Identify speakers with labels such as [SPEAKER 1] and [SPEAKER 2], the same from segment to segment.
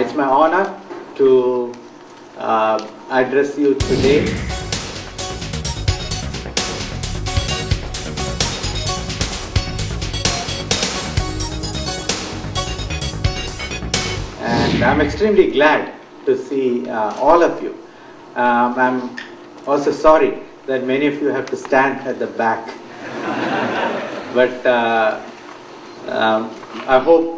[SPEAKER 1] It's my honor to address you today. And I'm extremely glad to see all of you. I'm also sorry that many of you have to stand at the back. But I hope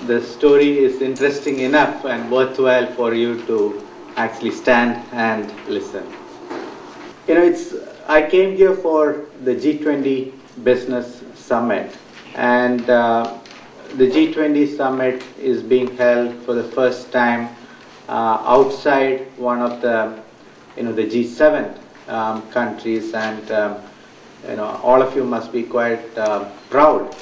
[SPEAKER 1] the story is interesting enough and worthwhile for you to actually stand and listen. I came here for the G20 Business Summit, and the G20 Summit is being held for the first time outside one of the G7 countries, and all of you must be quite proud.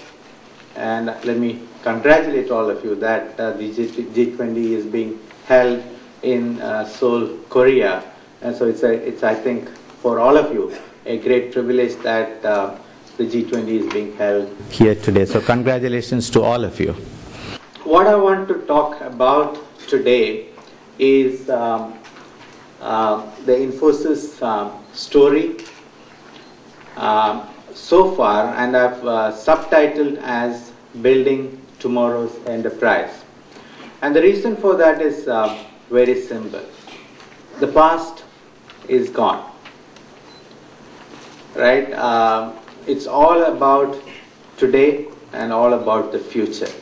[SPEAKER 1] And let me congratulate all of you that the G20 is being held in Seoul, Korea. And so it's I think for all of you a great privilege that the G20 is being held here today. So congratulations to all of you. What I want to talk about today is the Infosys story so far, and I've subtitled as Building Tomorrow's Enterprise. And the reason for that is very simple. The past is gone, right? It's all about today and all about the future.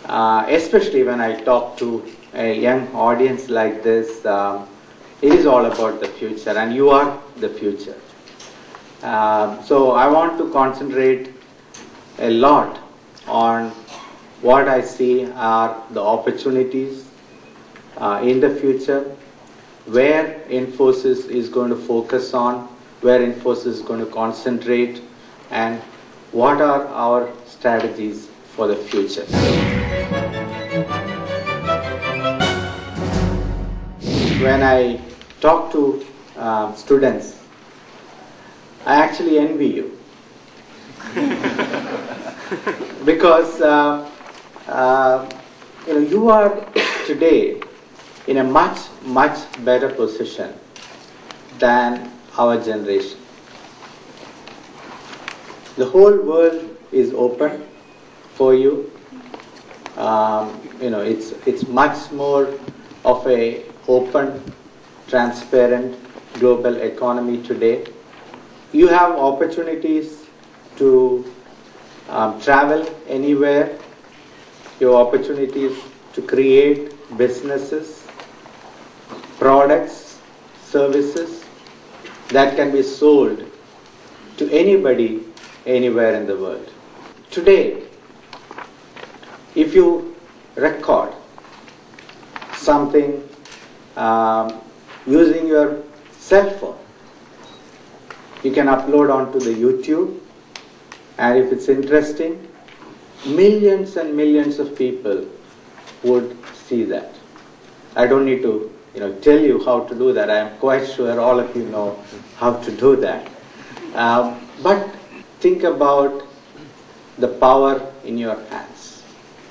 [SPEAKER 1] Especially when I talk to a young audience like this, it is all about the future, and you are the future. So I want to concentrate a lot on what I see are the opportunities in the future, where Infosys is going to focus on, where Infosys is going to concentrate, and what are our strategies for the future. When I talk to students, I actually envy you. Because you are today in a much better position than our generation. The whole world is open for you. It's much more of a open, transparent global economy today. You have opportunities to travel anywhere. You have opportunities to create businesses, products, services that can be sold to anybody, anywhere in the world. Today, if you record something using your cell phone, you can upload onto the YouTube, and if it's interesting, millions and millions of people would see that. I don't need to tell you how to do that. I am quite sure all of you know how to do that. But think about the power in your hands,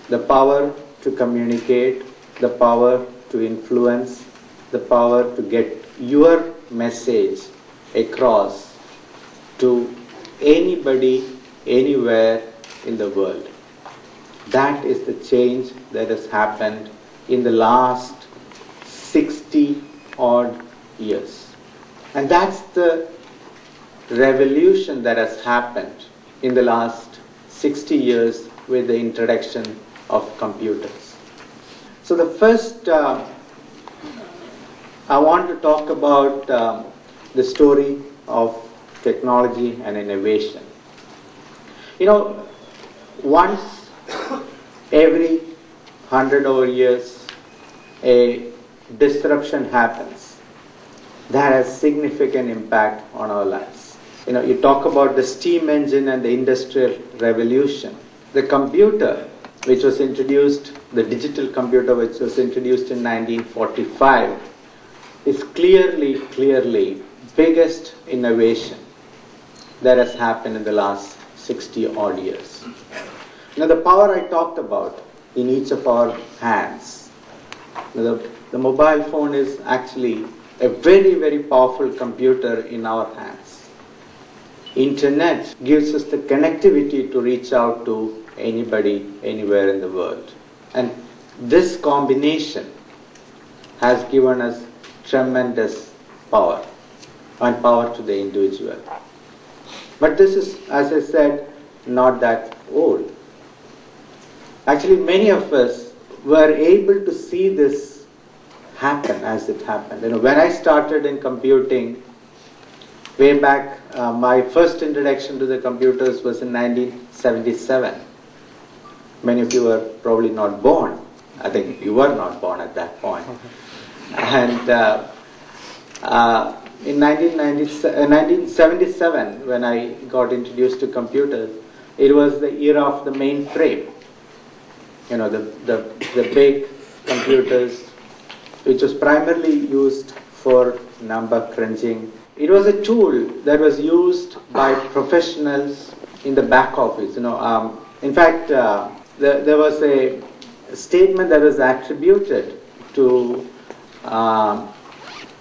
[SPEAKER 1] the power to communicate, the power to influence, the power to get your message across to anybody, anywhere in the world. That is the change that has happened in the last 60 odd years. And that's the revolution that has happened in the last 60 years with the introduction of computers. So the first, I want to talk about the story of technology and innovation. Once every 100 over years, a disruption happens that has significant impact on our lives. You talk about the steam engine and the industrial revolution. The computer, which was introduced, the digital computer, which was introduced in 1945, is clearly biggest innovation that has happened in the last 60 odd years. Now, the power I talked about in each of our hands. The mobile phone is actually a very, very powerful computer in our hands. Internet gives us the connectivity to reach out to anybody, anywhere in the world. And this combination has given us tremendous power, and power to the individual. But this is, as I said, not that old. Actually, many of us were able to see this happen as it happened. When I started in computing, way back, my first introduction to the computers was in 1977. Many of you were probably not born. I think you were not born at that point. And in 1977, when I got introduced to computers, it was the era of the mainframe. The big computers, which was primarily used for number crunching. It was a tool that was used by professionals in the back office. In fact, there was a statement that was attributed to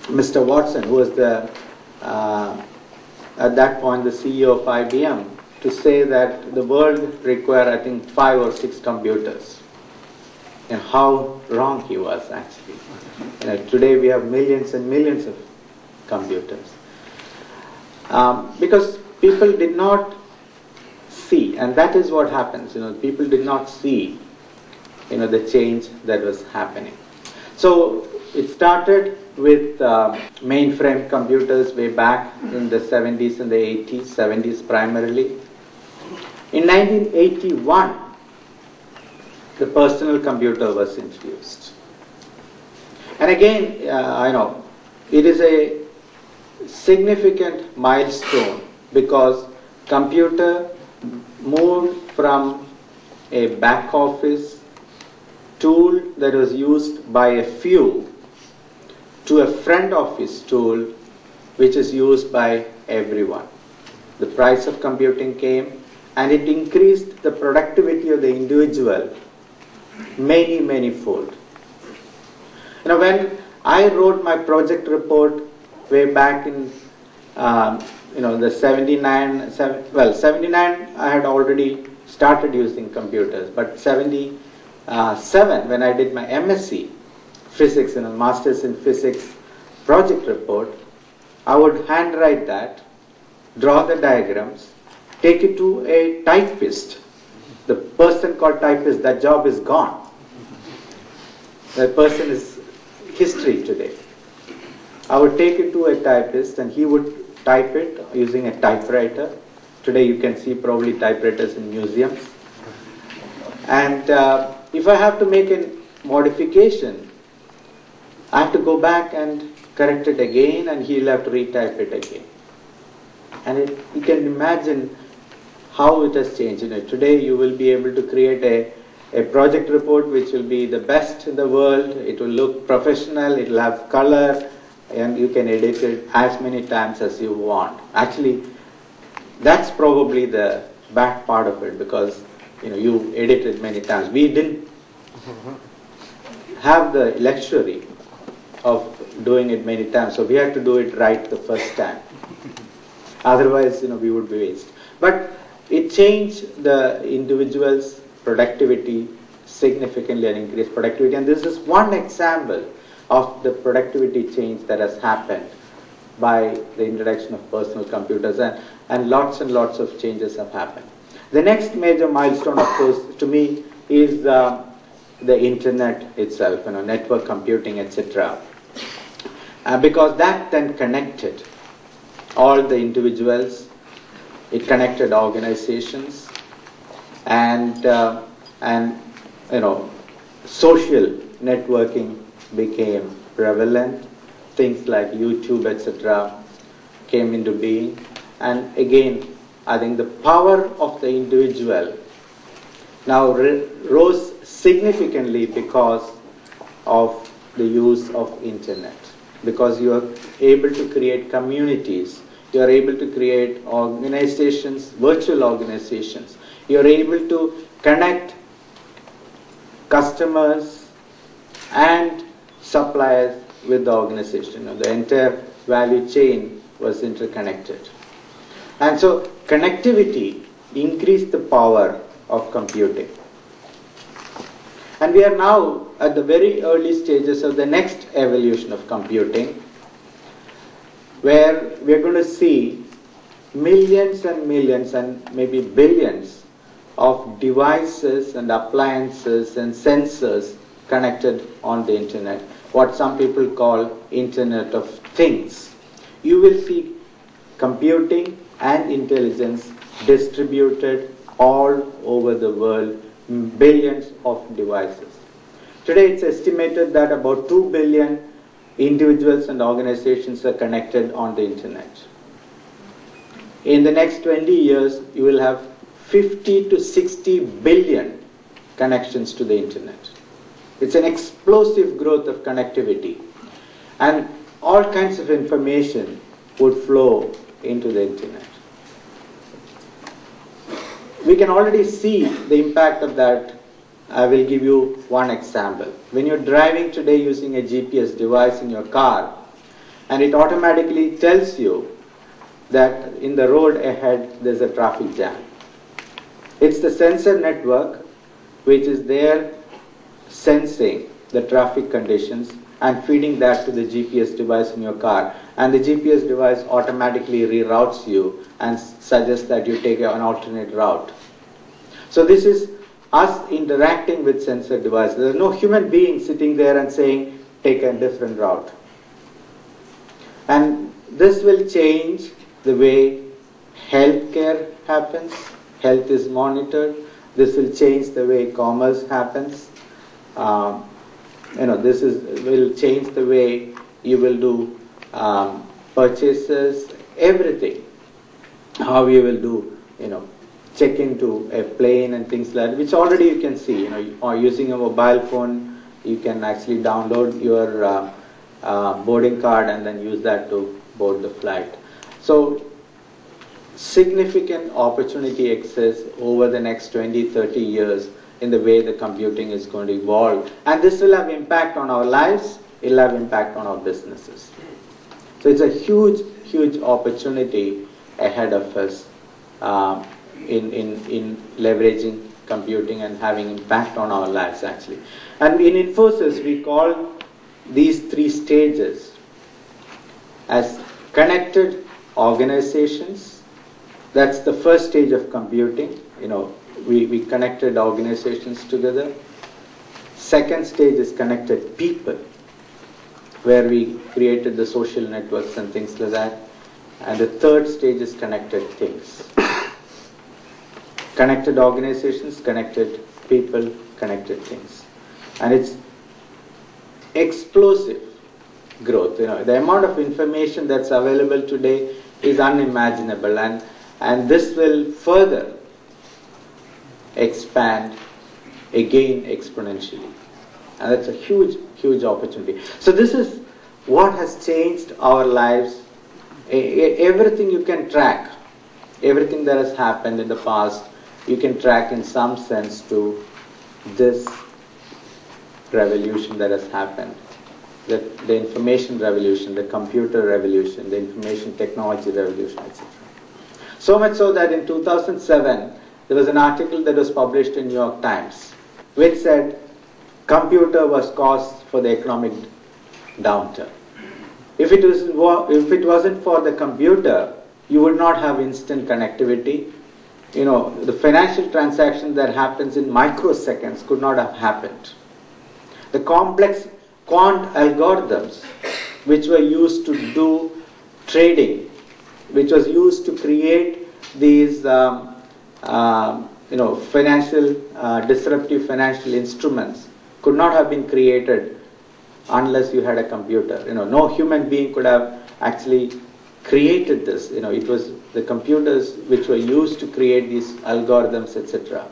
[SPEAKER 1] Mr. Watson, who was at that point the CEO of IBM, to say that the world required, I think, 5 or 6 computers. And how wrong he was, actually. Today we have millions and millions of computers. Because people did not see, and that is what happens. People did not see, the change that was happening. So it started with mainframe computers way back in the 70s and the 80s, 70s primarily. In 1981, the personal computer was introduced. And again, it is a significant milestone because computer moved from a back office tool that was used by a few to a front office tool which is used by everyone. The price of computing came and it increased the productivity of the individual many, many fold. When I wrote my project report way back in the 79 I had already started using computers, but 77 when I did my MSc physics and a master's in physics project report, I would handwrite that, draw the diagrams, take it to a typist. The person called typist, that job is gone. That person is history today. I would take it to a typist and he would type it using a typewriter. Today you can see probably typewriters in museums. And if I have to make a modification, I have to go back and correct it again and he'll have to retype it again. And you can imagine how it has changed. Today you will be able to create a project report which will be the best in the world. It will look professional, it will have color, and you can edit it as many times as you want. Actually, that's probably the bad part of it because you edit it many times. We didn't have the luxury of doing it many times, so we had to do it right the first time. Otherwise, we would be wasted. But it changed the individual's productivity significantly and increased productivity. And this is one example of the productivity change that has happened by the introduction of personal computers, and lots of changes have happened. The next major milestone, of course, to me is the internet itself, network computing, etc. Because that then connected all the individuals, it connected organizations, and social networking became prevalent. Things like YouTube, etc. came into being. And again, I think the power of the individual now rose significantly because of the use of internet. Because you are able to create communities, you are able to create organizations, virtual organizations. You are able to connect customers and suppliers with the organization. The entire value chain was interconnected. And so connectivity increased the power of computing. And we are now at the very early stages of the next evolution of computing, where we are going to see millions and millions and maybe billions of devices and appliances and sensors connected on the internet, what some people call Internet of Things. You will see computing and intelligence distributed all over the world, billions of devices. Today it's estimated that about 2 billion individuals and organizations are connected on the internet. In the next 20 years, you will have 50 to 60 billion connections to the internet. It's an explosive growth of connectivity. And all kinds of information would flow into the internet. We can already see the impact of that. I will give you one example. When you're driving today using a GPS device in your car, and it automatically tells you that in the road ahead there's a traffic jam. It's the sensor network which is there sensing the traffic conditions and feeding that to the GPS device in your car. And the GPS device automatically reroutes you and suggests that you take an alternate route. So this is us interacting with sensor devices. There's no human being sitting there and saying, take a different route. And this will change the way healthcare happens. Health is monitored. This will change the way commerce happens. This will change the way you will do purchases, everything. How you will do, check into a plane and things like that, which already you can see. Or using a mobile phone, you can actually download your boarding card and then use that to board the flight. So significant opportunity exists over the next 20, 30 years in the way the computing is going to evolve. And this will have impact on our lives, it will have impact on our businesses. So it's a huge, huge opportunity ahead of us in leveraging computing and having impact on our lives actually. And in Infosys, we call these three stages as connected organizations. That's the first stage of computing. We connected organizations together. Second stage is connected people, where we created the social networks and things like that. And the third stage is connected things. Connected organizations, connected people, connected things. And it's explosive growth. The amount of information that's available today is unimaginable, and this will further expand again exponentially. And that's a huge, huge opportunity. So this is what has changed our lives. Everything you can track, everything that has happened in the past, you can track in some sense to this revolution that has happened. The information revolution, the computer revolution, the information technology revolution, etc. So much so that in 2007, there was an article that was published in New York Times, which said, computer was cause for the economic downturn. If it wasn't for the computer, you would not have instant connectivity. The financial transaction that happens in microseconds could not have happened. The complex quant algorithms which were used to do trading, which was used to create these disruptive financial instruments could not have been created unless you had a computer. No human being could have actually created this. It was the computers which were used to create these algorithms, etc.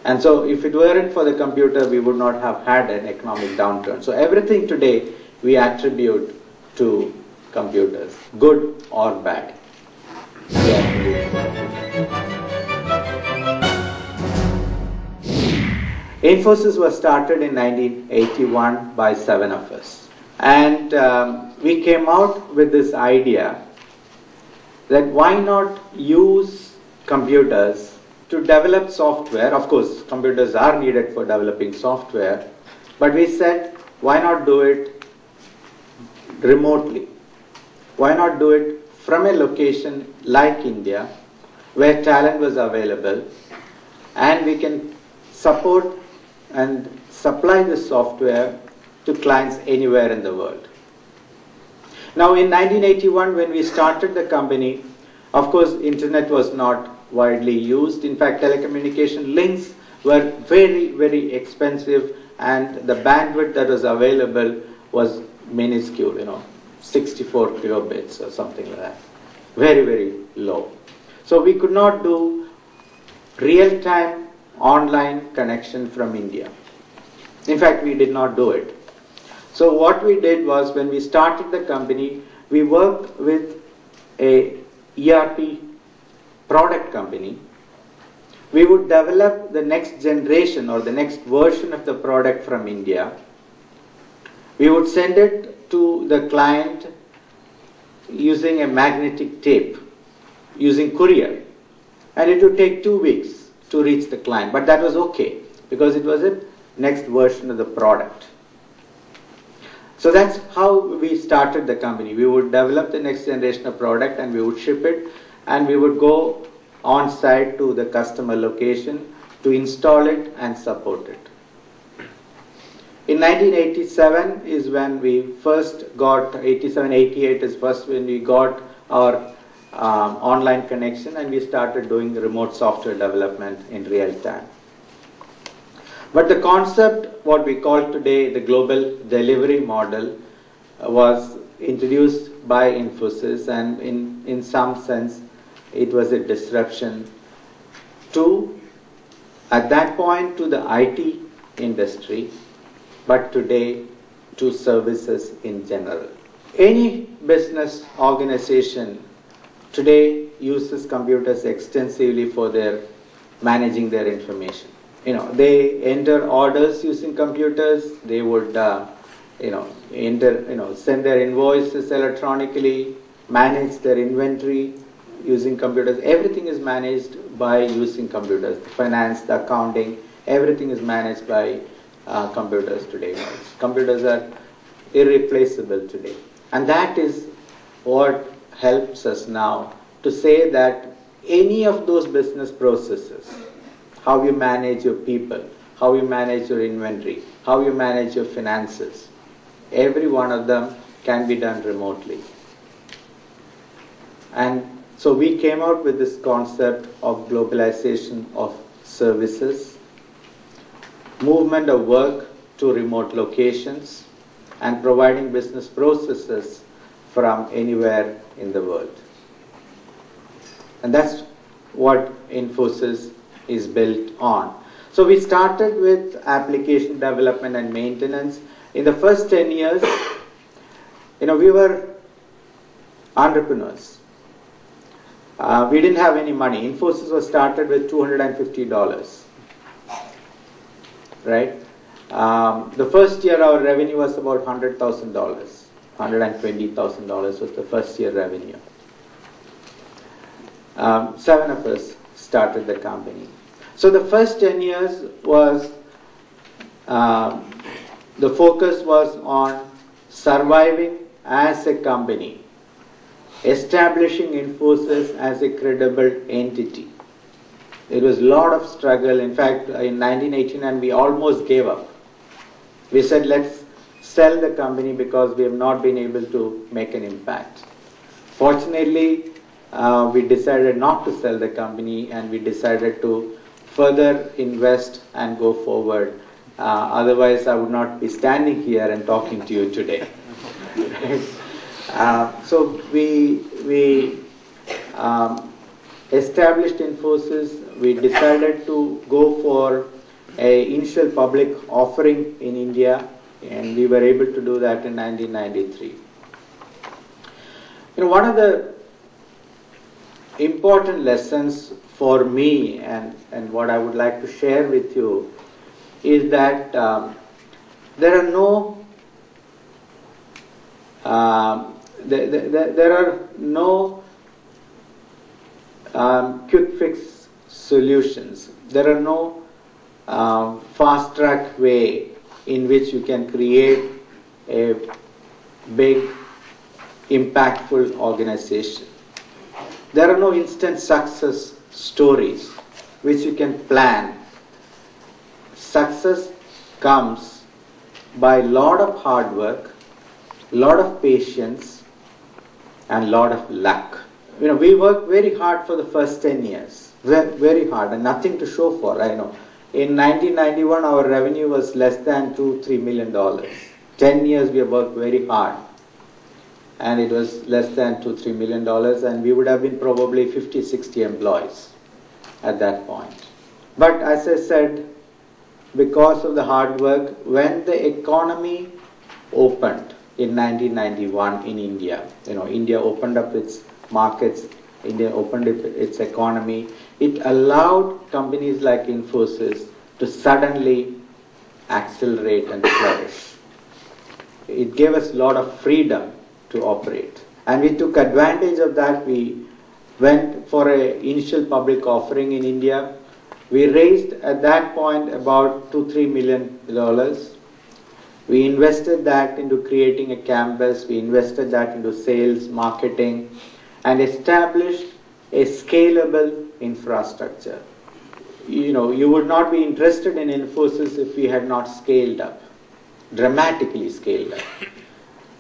[SPEAKER 1] And so if it weren't for the computer, we would not have had an economic downturn. So everything today we attribute to computers, good or bad. Infosys was started in 1981 by 7 of us. And we came out with this idea that why not use computers to develop software. Of course, computers are needed for developing software, but we said, why not do it remotely? Why not do it from a location like India, where talent was available, and we can support and supply the software to clients anywhere in the world. Now in 1981, when we started the company, of course internet was not widely used. In fact, telecommunication links were very, very expensive, and the bandwidth that was available was minuscule, 64 kilobits or something like that. Very, very low. So we could not do real-time online connection from India. In fact, we did not do it. So what we did was, when we started the company, we worked with a ERP product company. We would develop the next generation or the next version of the product from India. We would send it to the client using a magnetic tape, using courier. And it would take 2 weeks to reach the client. But that was okay, because it was a next version of the product. So that's how we started the company. We would develop the next generation of product, and we would ship it, and we would go on site to the customer location to install it and support it. In 1987 is when we first got, 87, 88 is first when we got our online connection, and we started doing remote software development in real time. But the concept, what we call today the global delivery model, was introduced by Infosys, and in some sense it was a disruption to, at that point, to the IT industry, but today to services in general. Any business organization today uses computers extensively for managing their information. They enter orders using computers. They would, send their invoices electronically, manage their inventory using computers. Everything is managed by using computers. The finance, the accounting, everything is managed by computers today. Computers are irreplaceable today. And that is what helps us now to say that any of those business processes, how you manage your people, how you manage your inventory, how you manage your finances, every one of them can be done remotely. And so we came out with this concept of globalization of services, movement of work to remote locations, and providing business processes from anywhere in the world. And that's what Infosys is built on. So we started with application development and maintenance. In the first 10 years, we were entrepreneurs. We didn't have any money. Infosys was started with $250, right? The first year our revenue was about $100,000. $120,000 was the first year revenue. 7 of us started the company. So the first 10 years was, the focus was on surviving as a company, establishing Infosys as a credible entity. It was a lot of struggle. In fact, in 1989 we almost gave up. We said, let's sell the company because we have not been able to make an impact. Fortunately, we decided not to sell the company, and we decided to further invest and go forward. Otherwise, I would not be standing here and talking to you today. So we established Infosys. We decided to go for an initial public offering in India, and we were able to do that in 1993. One of the important lessons for me, and what I would like to share with you, is that there are no quick fix solutions. There are no fast track way in which you can create a big, impactful organization. There are no instant success stories which you can plan. Success comes by a lot of hard work, lot of patience, and lot of luck. You know, we worked very hard for the first 10 years, very hard, and nothing to show for. I know. In 1991, our revenue was less than $2-3 million. 10 years we have worked very hard, and it was less than $2-3 million, and we would have been probably 50-60 employees at that point. But as I said, because of the hard work, when the economy opened in 1991 in India, India opened up its markets, India opened up its economy, it allowed companies like Infosys to suddenly accelerate and flourish. It gave us a lot of freedom to operate. And we took advantage of that. We went for an initial public offering in India. We raised at that point about $2-3 million. We invested that into creating a campus. We invested that into sales, marketing, and established a scalable infrastructure. You would not be interested in Infosys if we had not scaled up, dramatically scaled up,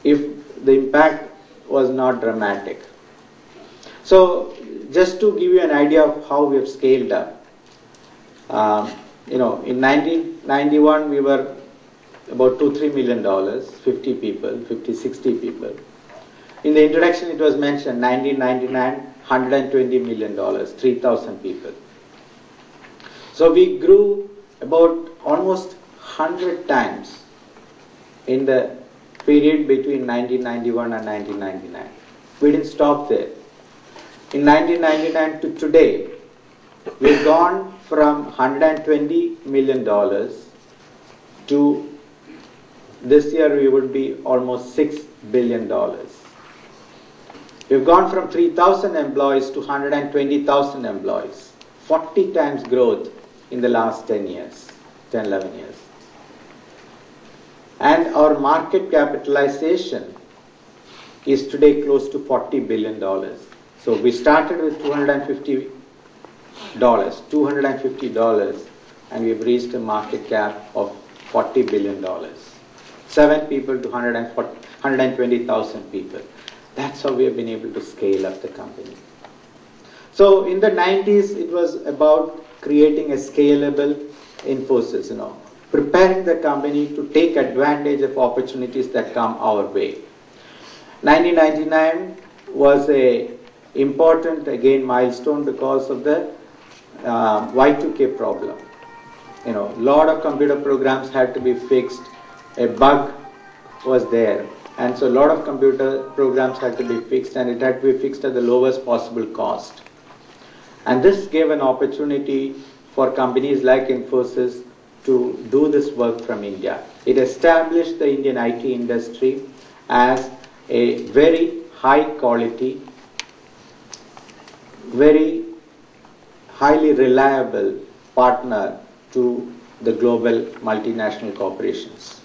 [SPEAKER 1] if the impact was not dramatic. So just to give you an idea of how we have scaled up, in 1991 we were about $2-3 million, 50 people, 50-60 people. In the introduction it was mentioned, 1999, $120 million, 3,000 people. So we grew about almost 100 times in the period between 1991 and 1999. We didn't stop there. In 1999 to today, we've gone from $120 million to this year we would be almost $6 billion. We've gone from 3,000 employees to 120,000 employees. 40 times growth in the last 10 years, 10, 11 years. And our market capitalization is today close to $40 billion. So we started with $250, and we've reached a market cap of $40 billion. 7 people to 120,000 people. That's how we have been able to scale up the company. So in the 90s, it was about creating a scalable Infosys, preparing the company to take advantage of opportunities that come our way. 1999 was a important, again, milestone because of the Y2K problem. A lot of computer programs had to be fixed. A bug was there. And so a lot of computer programs had to be fixed, and it had to be fixed at the lowest possible cost. And this gave an opportunity for companies like Infosys to do this work from India. It established the Indian IT industry as a very high quality, very highly reliable partner to the global multinational corporations.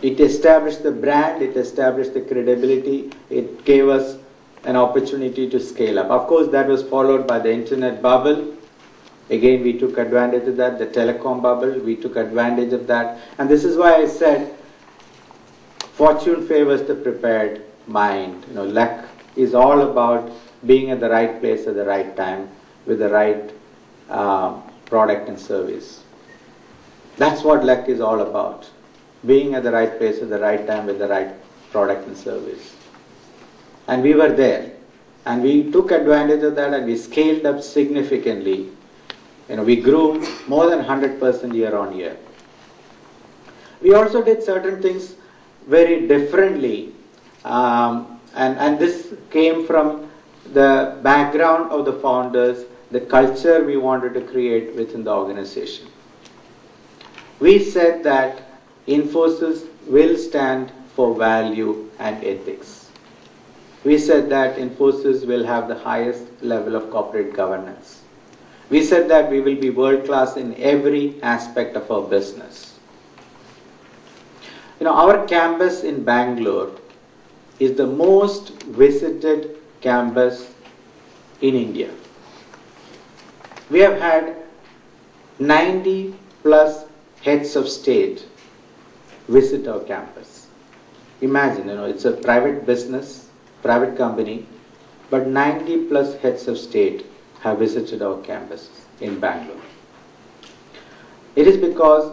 [SPEAKER 1] It established the brand, it established the credibility, it gave us an opportunity to scale up. Of course, that was followed by the internet bubble. Again, we took advantage of that. The telecom bubble, we took advantage of that. And this is why I said, fortune favors the prepared mind. Luck is all about being at the right place at the right time with the right product and service. That's what luck is all about. Being at the right place at the right time with the right product and service. And we were there. And we took advantage of that, and we scaled up significantly. We grew more than 100% year on year. We also did certain things very differently. And this came from the background of the founders, the culture we wanted to create within the organization. we said that Infosys will stand for value and ethics. We said that Infosys will have the highest level of corporate governance. We said that we will be world class in every aspect of our business. Our campus in Bangalore is the most visited campus in India. We have had 90 plus heads of state visit our campus. Imagine, it's a private business, private company, but 90 plus heads of state have visited our campus in Bangalore. It is because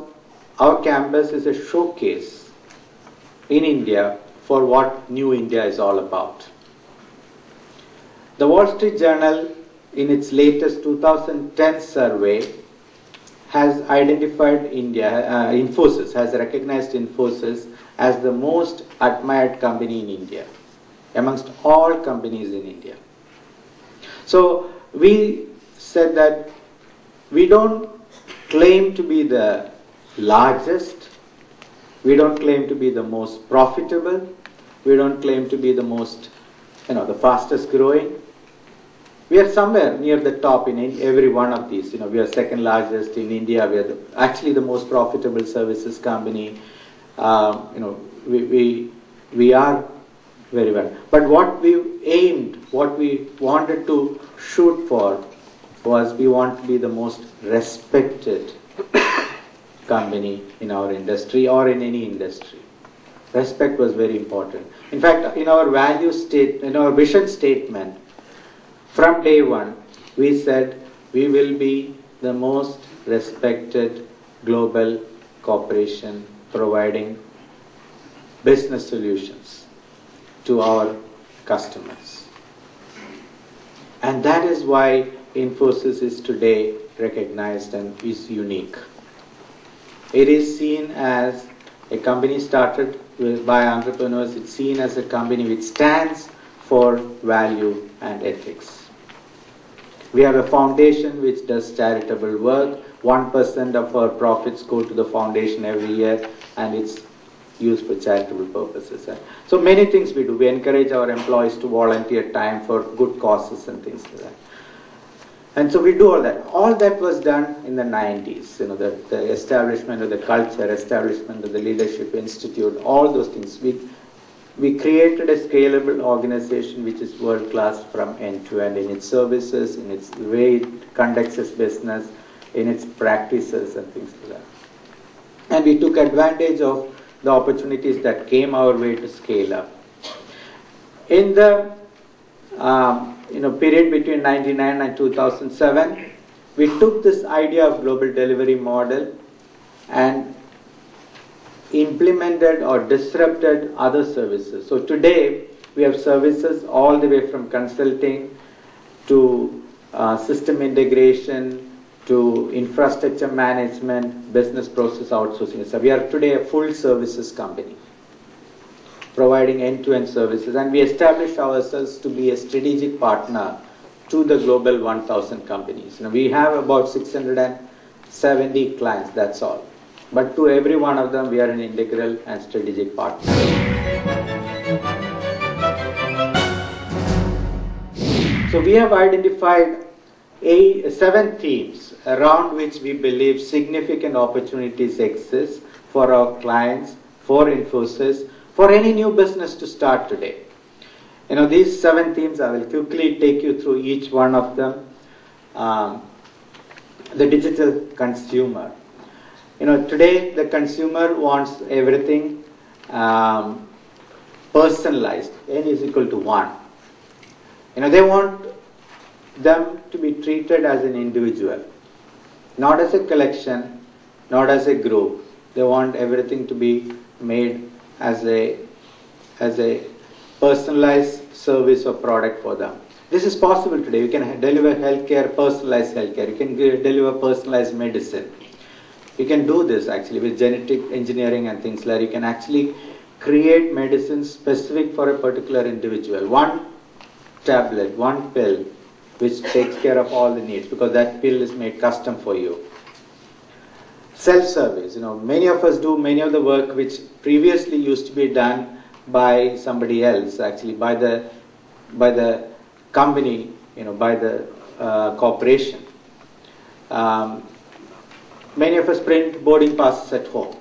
[SPEAKER 1] our campus is a showcase in India for what New India is all about. The Wall Street Journal, in its latest 2010 survey, has identified Infosys, has recognized Infosys as the most admired company in India, amongst all companies in India. So we said that we don't claim to be the largest, we don't claim to be the most profitable, we don't claim to be the most, the fastest growing. We are somewhere near the top in every one of these. We are second largest in India. We are actually the most profitable services company. We are very well. But what we aimed, what we wanted to shoot for was we want to be the most respected company in our industry or in any industry. Respect was very important. In fact, in our vision statement, from day one, we said we will be the most respected global corporation providing business solutions to our customers. And that is why Infosys is today recognized and is unique. It is seen as a company started by entrepreneurs. It's seen as a company which stands for value and ethics. We have a foundation which does charitable work. 1% of our profits go to the foundation every year, and it's used for charitable purposes. So many things we do. We encourage our employees to volunteer time for good causes and things like that. And so we do all that. All that was done in the 90s. The establishment of the culture, establishment of the leadership institute, all those things. We created a scalable organization which is world-class from end to end in its services, in its way it conducts its business, in its practices and things like that. And we took advantage of the opportunities that came our way to scale up. In the period between 1999 and 2007, we took this idea of global delivery model and implemented or disrupted other services. So today we have services all the way from consulting to system integration to infrastructure management, business process outsourcing. So we are today a full services company providing end-to-end services, and we established ourselves to be a strategic partner to the global 1,000 companies. We have about 670 clients, that's all. But to every one of them, we are an integral and strategic partner. So we have identified 7 themes around which we believe significant opportunities exist for our clients, for Infosys, for any new business to start today. These 7 themes, I will quickly take you through each one of them. The digital consumer. Today the consumer wants everything personalized. N is equal to 1. They want them to be treated as an individual, not as a collection, not as a group. They want everything to be made as a personalized service or product for them. This is possible today. You can deliver healthcare, personalized healthcare. You can deliver personalized medicine. You can do this actually with genetic engineering and things like that. You can actually create medicines specific for a particular individual. One tablet, one pill, which takes care of all the needs, because that pill is made custom for you. Self-service, many of us do many of the work which previously used to be done by somebody else, actually by the company, by the corporation. Many of us print boarding passes at home.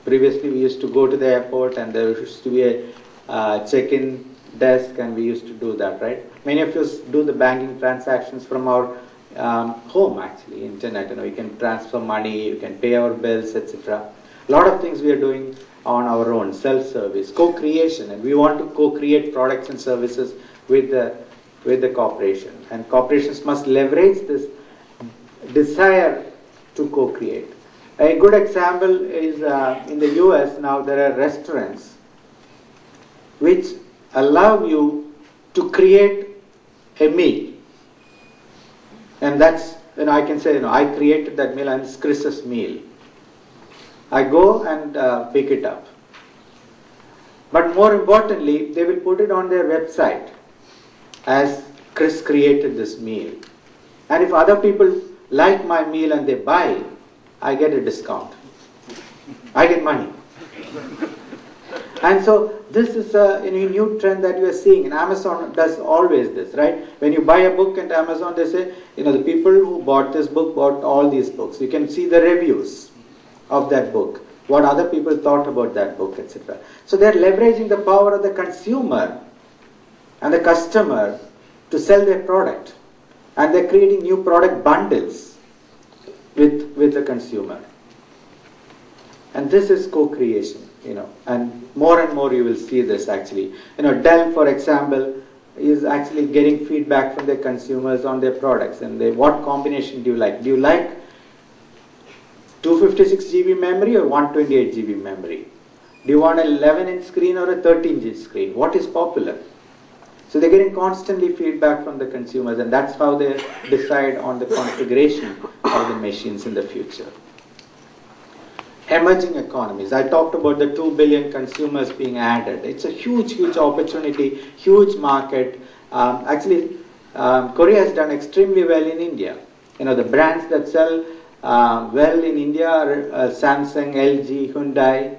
[SPEAKER 1] Previously we used to go to the airport and there used to be a check-in desk and we used to do that, right? Many of us do the banking transactions from our home, actually, internet. You can transfer money, you can pay our bills, etc. A lot of things we are doing on our own, self-service, co-creation, and we want to co-create products and services with the corporation. And corporations must leverage this desire to co-create. A good example is in the US now there are restaurants which allow you to create a meal. And that's, I can say, I created that meal and it's Chris's meal. I go and pick it up. But more importantly, they will put it on their website as Kris created this meal. And if other people like my meal and they buy, I get a discount. I get money. And so this is a new trend that you are seeing. And Amazon does always this, right? When you buy a book at Amazon, they say, the people who bought this book bought all these books. You can see the reviews of that book, what other people thought about that book, etc. So they're leveraging the power of the consumer and the customer to sell their product. And they're creating new product bundles with the consumer. And this is co-creation. And more you will see this actually. Dell, for example, is actually getting feedback from their consumers on their products and what combination do you like? Do you like 256 GB memory or 128 GB memory? Do you want an 11-inch screen or a 13-inch screen? What is popular? So they're getting constantly feedback from the consumers, and that's how they decide on the configuration of the machines in the future. Emerging economies. I talked about the 2 billion consumers being added. It's a huge opportunity, huge market. Actually, Korea has done extremely well in India. The brands that sell well in India are Samsung, LG, Hyundai.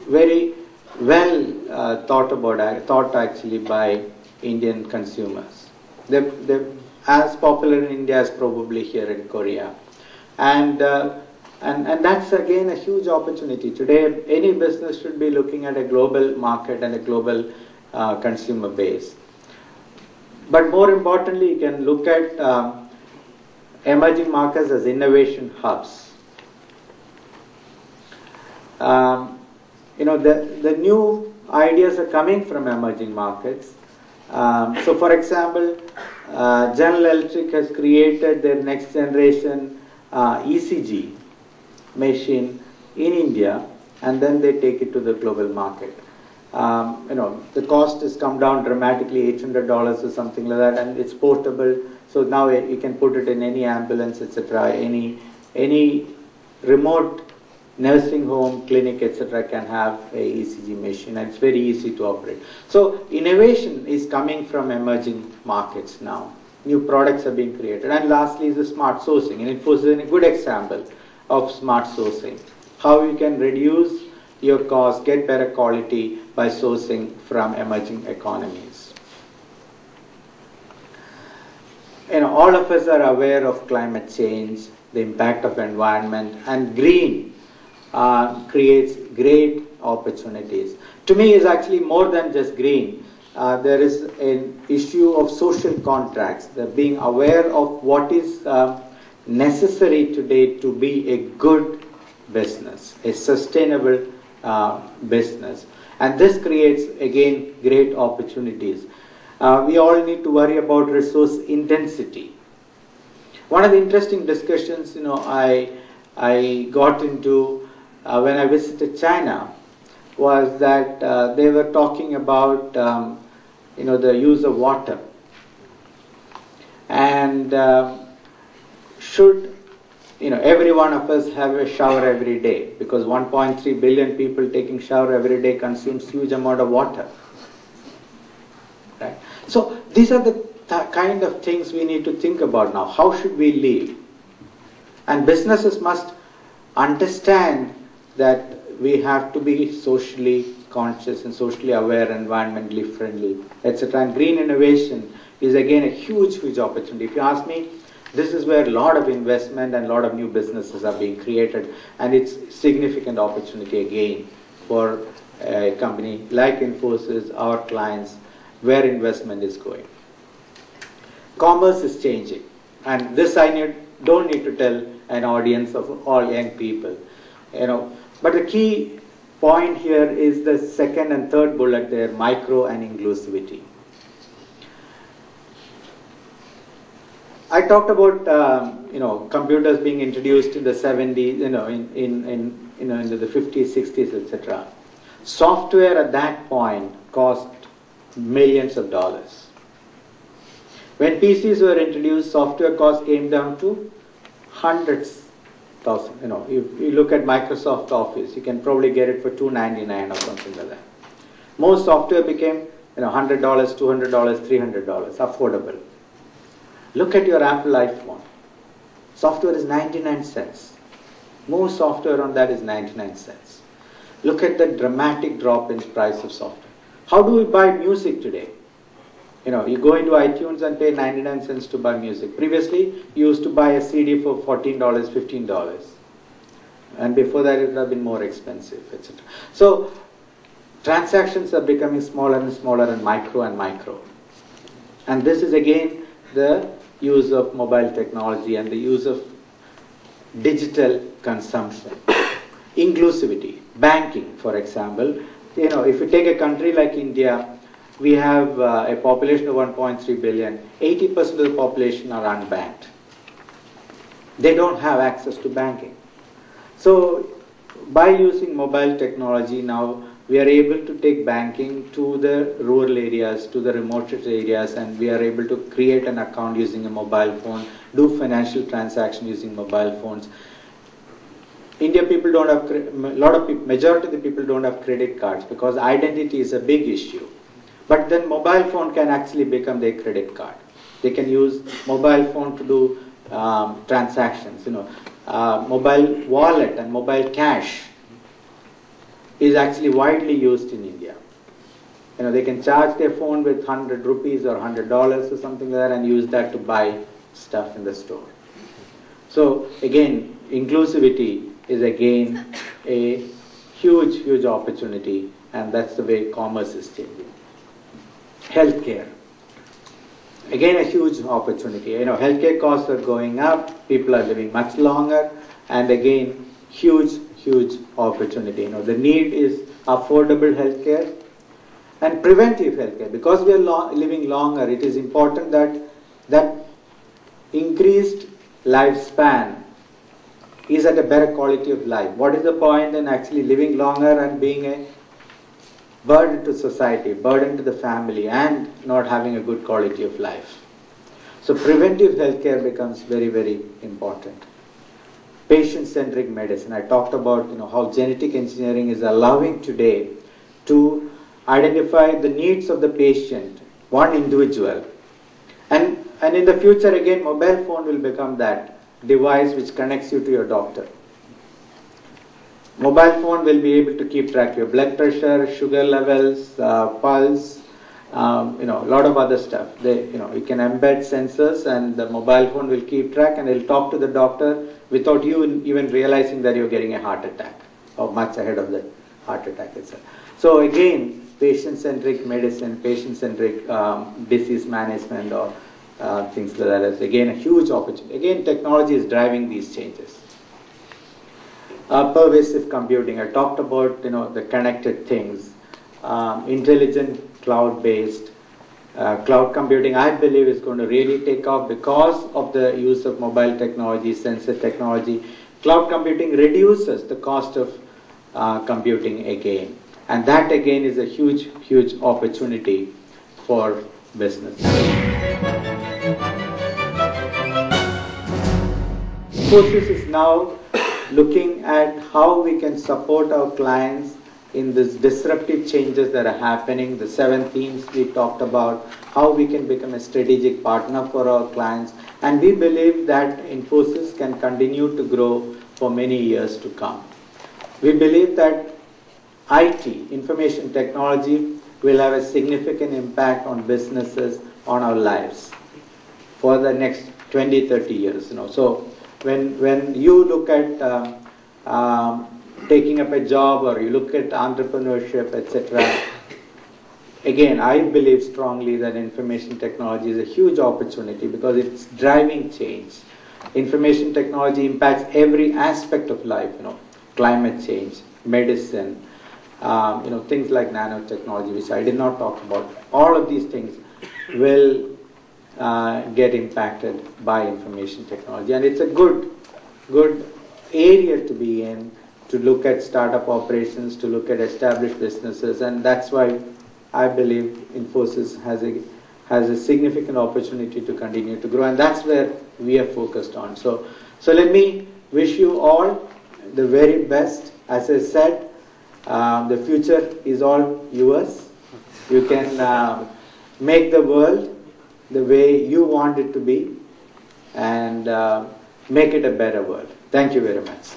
[SPEAKER 1] Very well thought actually by Indian consumers. They're as popular in India as probably here in Korea. And that's again a huge opportunity. Today, any business should be looking at a global market and a global consumer base. But more importantly, you can look at emerging markets as innovation hubs. The new ideas are coming from emerging markets. So for example, General Electric has created their next generation ECG machine in India, and then they take it to the global market. The cost has come down dramatically, $800 or something like that, and it's portable. So now you can put it in any ambulance, etc. Any remote nursing home, clinic, etc. can have a ECG machine, and it's very easy to operate. So innovation is coming from emerging markets now. New products are being created. And lastly is the smart sourcing. And Infosys is a good example of smart sourcing. How you can reduce your cost, get better quality by sourcing from emerging economies. All of us are aware of climate change, the impact of environment, and green creates great opportunities. To me, it's actually more than just green. There is an issue of social contracts, being aware of what is necessary today to be a good business, a sustainable business. And this creates, again, great opportunities. We all need to worry about resource intensity. One of the interesting discussions, I got into when I visited China was that they were talking about the use of water, and should every one of us have a shower every day, because 1.3 billion people taking shower every day consumes huge amount of water, right? So these are the kind of things we need to think about now. How should we live? And businesses must understand that we have to be socially conscious and socially aware, environmentally friendly, etc. And green innovation is again a huge, huge opportunity. If you ask me, this is where a lot of investment and a lot of new businesses are being created, and it's significant opportunity again for a company like Infosys, our clients, where investment is going. Commerce is changing, and this I don't need to tell an audience of all young people, But the key point here is the second and third bullet there, micro and inclusivity. I talked about computers being introduced in the 70s, into the 50s, 60s, etc. Software at that point cost millions of dollars. When PCs were introduced, software costs came down to hundreds thousand. If you look at Microsoft Office, you can probably get it for $299 or something like that. Most software became $100, $200, $300, affordable. Look at your Apple iPhone. Software is 99 cents. Most software on that is 99 cents. Look at the dramatic drop in price of software. How do we buy music today? You go into iTunes and pay 99 cents to buy music. Previously, you used to buy a CD for $14, $15. And before that, it would have been more expensive, etc. So, transactions are becoming smaller and smaller and micro. And this is again the use of mobile technology and the use of digital consumption. Inclusivity. Banking, for example. If you take a country like India, we have a population of 1.3 billion. 80% of the population are unbanked. They don't have access to banking. So, by using mobile technology now, we are able to take banking to the rural areas, to the remote areas, and we are able to create an account using a mobile phone, do financial transactions using mobile phones. India people don't have, majority of the people don't have credit cards because identity is a big issue. But then mobile phone can actually become their credit card. They can use mobile phone to do transactions. Mobile wallet and mobile cash is actually widely used in India. They can charge their phone with 100 rupees or $100 or something like that and use that to buy stuff in the store. So again, inclusivity is again a huge, huge opportunity, and that's the way commerce is changing. Healthcare. Again, a huge opportunity. Healthcare costs are going up, people are living much longer, and again, huge, huge opportunity. The need is affordable healthcare and preventive healthcare. Because we are living longer, it is important that increased lifespan is at a better quality of life. What is the point in actually living longer and being a burden to society, burden to the family, and not having a good quality of life? So preventive healthcare becomes very, very important. Patient-centric medicine. I talked about how genetic engineering is allowing today to identify the needs of the patient, one individual. And in the future again, mobile phone will become that device which connects you to your doctor. Mobile phone will be able to keep track of your blood pressure, sugar levels, pulse, a lot of other stuff. You can embed sensors, and the mobile phone will keep track, and it'll talk to the doctor without you even realizing that you're getting a heart attack, or much ahead of the heart attack itself. So again, patient-centric medicine, patient-centric disease management, or things like that is again a huge opportunity. Again, technology is driving these changes. Pervasive computing. I talked about the connected things, intelligent cloud-based cloud computing. I believe is going to really take off because of the use of mobile technology, sensor technology. Cloud computing reduces the cost of computing again, and that again is a huge, huge opportunity for business. Infosys is now looking at how we can support our clients in these disruptive changes that are happening. The 7 themes we talked about, how we can become a strategic partner for our clients, and we believe that Infosys can continue to grow for many years to come. We believe that IT, information technology, will have a significant impact on businesses, on our lives for the next 20, 30 years. So when you look at taking up a job, or you look at entrepreneurship, etc., again, I believe strongly that information technology is a huge opportunity because it's driving change. Information technology impacts every aspect of life, climate change, medicine, things like nanotechnology, which I did not talk about. All of these things will get impacted by information technology, and it's a good area to be in, to look at startup operations, to look at established businesses, and that's why I believe Infosys has a significant opportunity to continue to grow, and that's where we are focused on. So let me wish you all the very best. As I said, the future is all yours. You can make the world the way you want it to be, and make it a better world. Thank you very much.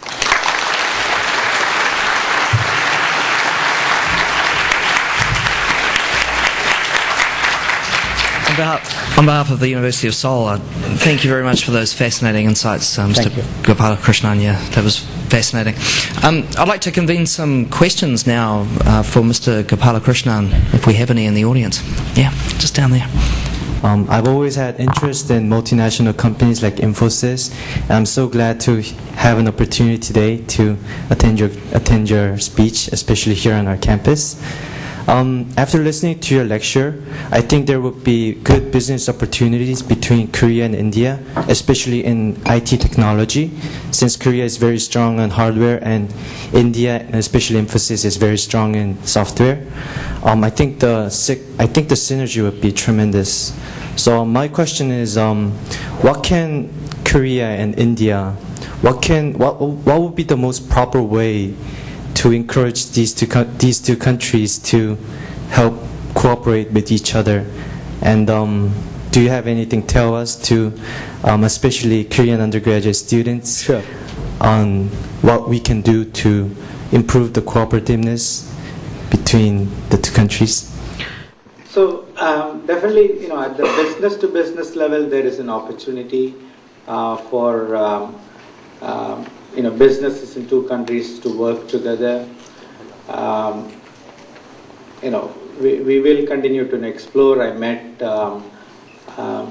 [SPEAKER 2] On behalf of the University of Seoul, thank you very much for those fascinating insights, Mr. Gopalakrishnan. Yeah, that was fascinating. I'd like to convene some questions now for Mr. Gopalakrishnan, if we have any in the audience. Yeah, just down there.
[SPEAKER 3] I've always had interest in multinational companies like Infosys, and I'm so glad to have an opportunity today to attend your speech, especially here on our campus. After listening to your lecture, I think there will be good business opportunities between Korea and India, especially in IT technology, since Korea is very strong on hardware and India, and especially Infosys, is very strong in software. I think the synergy would be tremendous. So my question is, what can Korea and India, what would be the most proper way to encourage these two countries to help cooperate with each other? And do you have anything to tell us to, especially Korean undergraduate students,
[SPEAKER 1] Sure.
[SPEAKER 3] on what we can do to improve the cooperativeness between the two countries?
[SPEAKER 1] So definitely, at the business-to-business level, there is an opportunity for businesses in two countries to work together. We will continue to explore. I met a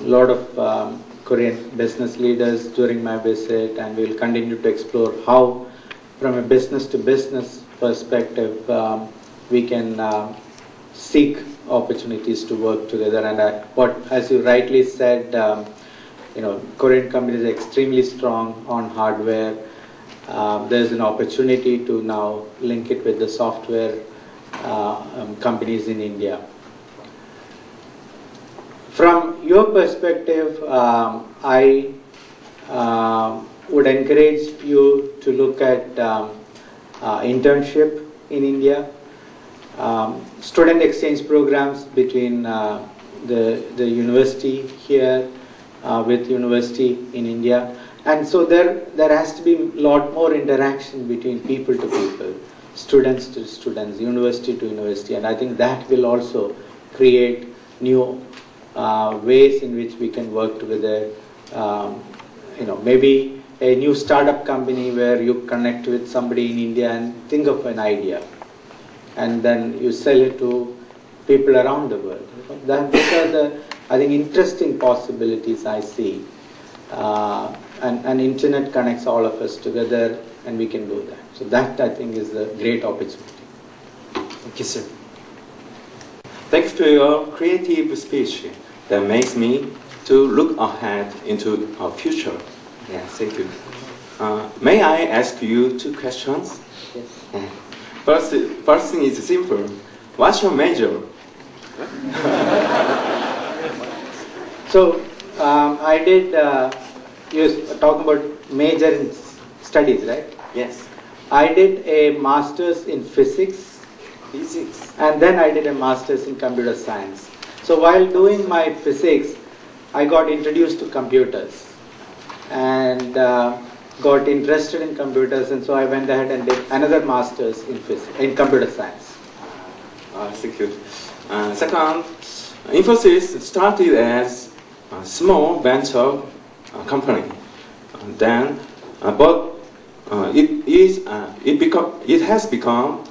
[SPEAKER 1] lot of Korean business leaders during my visit, and we'll continue to explore how, from a business-to-business perspective, we can seek opportunities to work together. And as you rightly said, Korean companies are extremely strong on hardware. There's an opportunity to now link it with the software companies in India. From your perspective, I would encourage you to look at internship in India, student exchange programs between the university here with university in India. And so there has to be a lot more interaction between people to people, students to students, university to university, and I think that will also create new ways in which we can work together. Maybe a new startup company where you connect with somebody in India and think of an idea, and then you sell it to people around the world. These are the, I think, interesting possibilities I see. And internet connects all of us together, and we can do that. So that, I think, is a great opportunity.
[SPEAKER 4] Thank you, sir. Thanks to your creative speech that makes me to look ahead into our future. Yeah, thank you. May I ask you 2 questions?
[SPEAKER 1] Yes.
[SPEAKER 4] First thing is simple. What's your major?
[SPEAKER 1] So I did. You were talking about major in studies, right?
[SPEAKER 4] Yes.
[SPEAKER 1] I did a master's in physics
[SPEAKER 4] Physics.
[SPEAKER 1] And then I did a master's in computer science. So while doing my physics, I got introduced to computers and got interested in computers, and so I went ahead and did another master's in computer science.
[SPEAKER 4] Thank you. Second, Infosys started as a small venture company. But it has become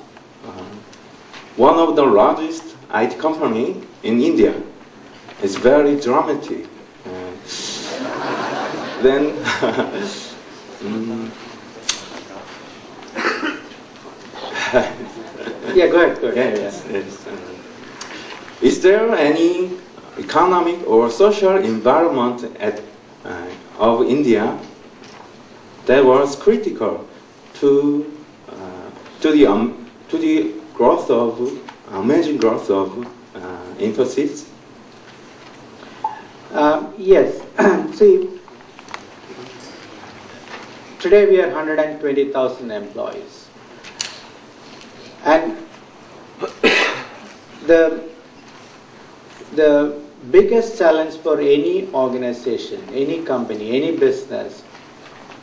[SPEAKER 4] one of the largest IT company in India. It's very dramatic. Then
[SPEAKER 1] yeah, go ahead.
[SPEAKER 4] Yes. Is there any economic or social environment of India that was critical to the growth of amazing growth of Infosys?
[SPEAKER 1] Yes. See, today we are 120,000 employees, and the biggest challenge for any organization, any company, any business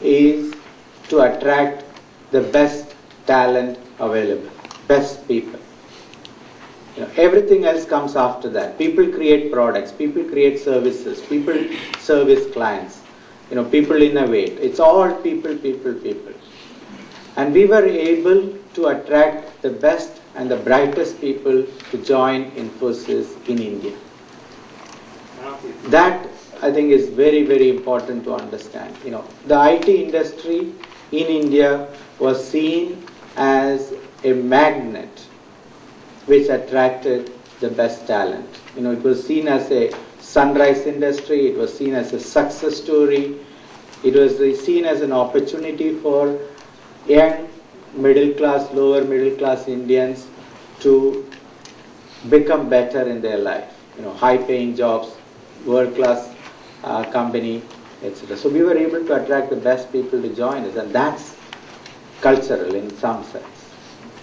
[SPEAKER 1] is to attract the best talent available, best people. Everything else comes after that. People create products, people create services, people service clients, people innovate. It's all people. And we were able to attract the best and the brightest people to join Infosys in India. That, I think, is very, very important to understand. The IT industry in India was seen as a magnet which attracted the best talent. It was seen as a sunrise industry, it was seen as a success story, it was seen as an opportunity for young middle class, lower middle class Indians to become better in their life. High paying jobs, world class company, etc. So we were able to attract the best people to join us, and that's cultural in some sense.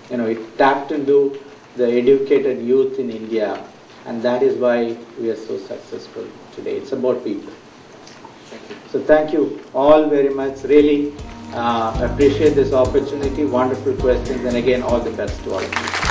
[SPEAKER 1] It tapped into the educated youth in India, and that is why we are so successful today. It's about people. So thank you all very much. Really appreciate this opportunity. Wonderful questions, and again, all the best to all of you.